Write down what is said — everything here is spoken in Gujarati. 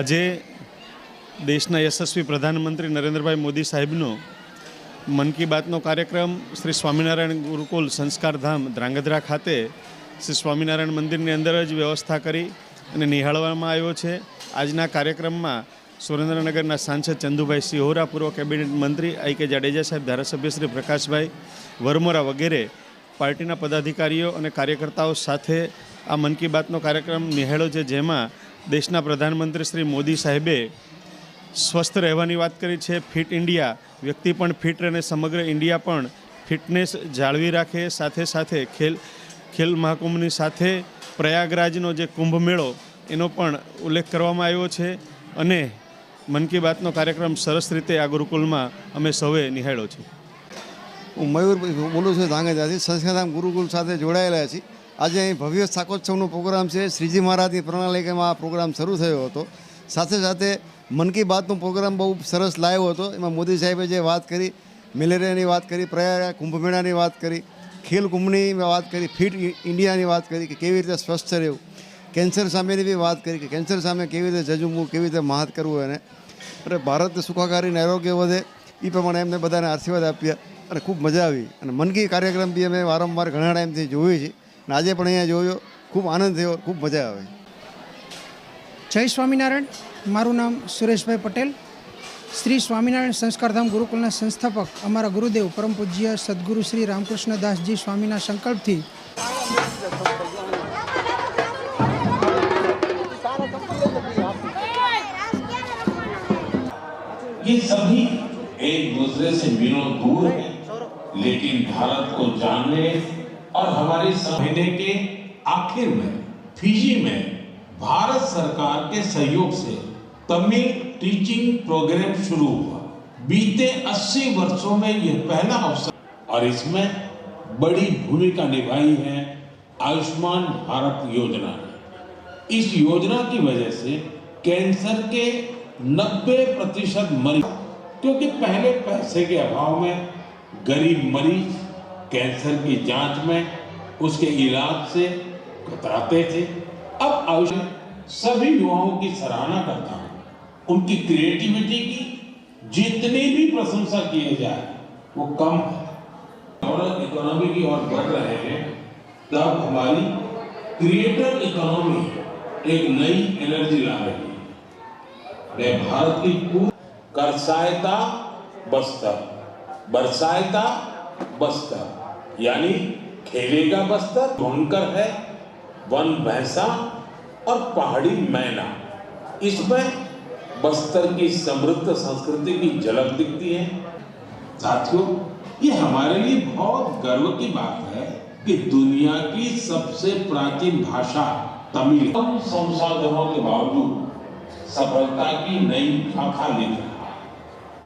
આજે દેશના યશસ્વી પ્રધાનમંત્રી નરેન્દ્રભાઈ મોદી સાહેબનો મન કી બાતનો કાર્યક્રમ શ્રી સ્વામિનારાયણ ગુરુકુલ સંસ્કારધામ ધ્રાંગધ્રા ખાતે શ્રી સ્વામિનારાયણ મંદિરની અંદર જ વ્યવસ્થા કરી અને નિહાળવામાં આવ્યો છે। આજના કાર્યક્રમમાં સુરેન્દ્રનગરના સાંસદ ચંદુભાઈ સિહોરા, પૂર્વ કેબિનેટ મંત્રી આઈ.કે. જાડેજા સાહેબ, ધારાસભ્ય શ્રી પ્રકાશભાઈ વરમોરા વગેરે પાર્ટીના પદાધિકારીઓ અને કાર્યકર્તાઓ સાથે આ મન કી બાતનો કાર્યક્રમ નિહાળ્યો છે, જેમાં દેશના પ્રધાનમંત્રી શ્રી મોદી સાહેબે સ્વસ્થ રહેવાની વાત કરી છે। ફિટ ઇન્ડિયા, વ્યક્તિ પણ ફિટ રહે અને સમગ્ર ઇન્ડિયા પણ ફિટનેસ જાળવી રાખે। સાથે સાથે ખેલ મહાકુંભની સાથે પ્રયાગરાજનો જે કુંભ મેળો એનો પણ ઉલ્લેખ કરવામાં આવ્યો છે અને મન કી બાતનો કાર્યક્રમ સરસ રીતે આ ગુરુકુલમાં અમે સૌએ નિહાળ્યો છે। હું મયુર બોલું છું ધાંગધ્રાથી। સંસ્કારધામ ગુરુકુલ સાથે જોડાયેલા છીએ। આજે અહીં ભવ્ય શાકોત્સવનો પ્રોગ્રામ છે। શ્રીજી મહારાજની પ્રણાલિકામાં આ પ્રોગ્રામ શરૂ થયો હતો। સાથે સાથે મન કી બાતનો પ્રોગ્રામ બહુ સરસ લાવ્યો હતો। એમાં મોદી સાહેબે જે વાત કરી, મેલેરિયાની વાત કરી, પ્રયાગ કુંભમેળાની વાત કરી, ખેલ કુંભની વાત કરી, ફિટ ઇન્ડિયાની વાત કરી કે કેવી રીતે સ્વસ્થ રહેવું, કેન્સર સામેની બી વાત કરી કે કેન્સર સામે કેવી રીતે ઝઝૂમવું, કેવી રીતે માત કરવું એને, અને ભારત સુખાકારી અને આરોગ્ય વધે એ પ્રમાણે એમને બધાને આશીર્વાદ આપ્યા અને ખૂબ મજા આવી। અને મન કી કાર્યક્રમ બી અમે વારંવાર ઘણા ટાઈમથી જોઈએ છીએ અને આજે પણ અહીંયા જોયો, ખૂબ આનંદ થયો, ખૂબ મજા આવે। જય સ્વામિનારાયણ। મારું નામ સુરેશભાઈ પટેલ, શ્રી સ્વામિનારાયણ સંસ્કારધામ ગુરુકુલના સંસ્થાપક, અમારા ગુરુદેવ પરમ પૂજ્ય સદગુરુ શ્રી રામકૃષ્ણદાસજી સ્વામીના સંકલ્પથી ये सभी एक दूसरे से मिलो दूर है, लेकिन भारत को जानने और हमारे महीने के आखिर में फिजी में भारत सरकार के सहयोग से तमिल टीचिंग प्रोग्राम शुरू हुआ। बीते 80 वर्षों में यह पहला अवसर और इसमें बड़ी भूमिका निभाई है आयुष्मान भारत योजना ने। इस योजना की वजह से कैंसर के 90% मरीज, क्योंकि पहले पैसे के अभाव में गरीब मरीज कैंसर की जांच में, उसके इलाज से कतराते थे। अब आयुष्मान सभी युवाओं की सराहना करता हूं। उनकी क्रिएटिविटी की जितनी भी प्रशंसा किए जाए वो कम है। और इकोनॉमी की ओर बढ़ रहे हैं, तब हमारी क्रिएटर इकोनॉमी एक नई एनर्जी ला रही है। भारत की कर सहायता बस्तर, बरसायता बस्तर, यानी खेलेगा बस्तर, ढूंढकर है वन भैंसा और पहाड़ी मैना। इसमें बस्तर की समृद्ध संस्कृति की झलक दिखती है। साथियों, ये हमारे लिए बहुत गर्व की बात है कि दुनिया की सबसे प्राचीन भाषा तमिल कम संसाधनों के बावजूद सफलता की नई शाखा लिख